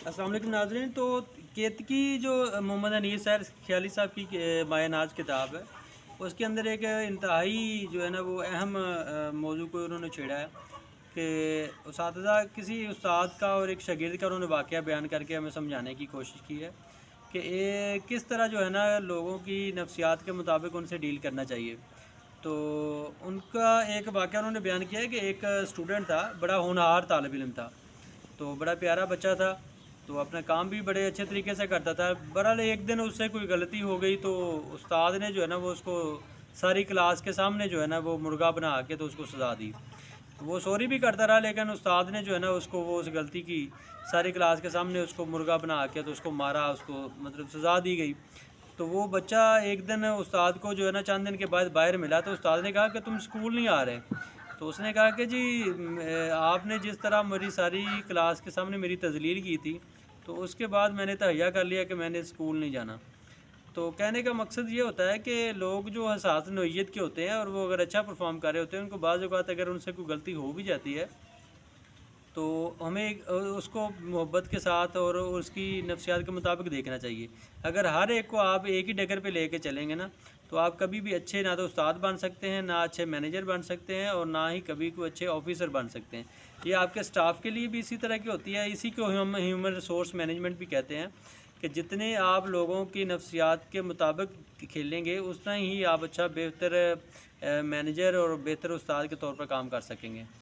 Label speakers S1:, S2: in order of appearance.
S1: अस्सलाम वालेकुम नाज़रीन। तो केतकी जो मोहम्मद अनीस सैर ख्याली साहब की माय नाज किताब है, उसके अंदर एक इंतहाई जो है ना वो अहम मौजू को उन्होंने छेड़ा है कि उस्तादा किसी उस्ताद का और एक शागिर्द का उन्होंने वाक़या बयान करके हमें समझाने की कोशिश की है कि किस तरह जो है ना लोगों की नफ्सियात के मुताबिक उनसे डील करना चाहिए। तो उनका एक वाक़या उन्होंने बयान किया है कि एक स्टूडेंट था, बड़ा होनहार तालिब इल्म था, तो बड़ा प्यारा बच्चा था, तो अपना काम भी बड़े अच्छे तरीके से करता था। बहरहाल एक दिन उससे कोई गलती हो गई तो उस्ताद ने जो है ना वो उसको सारी क्लास के सामने जो है ना वो मुर्गा बना के तो उसको सज़ा दी। तो वो सॉरी भी करता रहा, लेकिन उस्ताद ने जो है ना उसको वो उस गलती की सारी क्लास के सामने उसको मुर्गा बना के तो उसको मारा, उसको मतलब सज़ा दी गई। तो वो बच्चा एक दिन उस्ताद को जो है ना चंद दिन के बाद बाहर मिला, तो उस्ताद ने कहा कि तुम स्कूल नहीं आ रहे। तो उसने कहा कि जी आपने जिस तरह मेरी सारी क्लास के सामने मेरी तजलील की थी, तो उसके बाद मैंने तहैया कर लिया कि मैंने स्कूल नहीं जाना। तो कहने का मकसद ये होता है कि लोग जो हसास नौइयत के होते हैं और वो अगर अच्छा परफॉर्म कर रहे होते हैं, उनको बाज़ औक़ात अगर उनसे कोई गलती हो भी जाती है तो हमें उसको मोहब्बत के साथ और उसकी नफ्सियात के मुताबिक देखना चाहिए। अगर हर एक को आप एक ही डगर पे लेके चलेंगे ना, तो आप कभी भी अच्छे ना तो उस्ताद बन सकते हैं, ना अच्छे मैनेजर बन सकते हैं और ना ही कभी कोई अच्छे ऑफ़िसर बन सकते हैं। ये आपके स्टाफ के लिए भी इसी तरह की होती है, इसी को हम ह्यूमन रिसोर्स मैनेजमेंट भी कहते हैं कि जितने आप लोगों की नफ्सियात के मुताबिक खेलेंगे, उतना ही आप अच्छा बेहतर मैनेजर और बेहतर उस्ताद के तौर पर काम कर सकेंगे।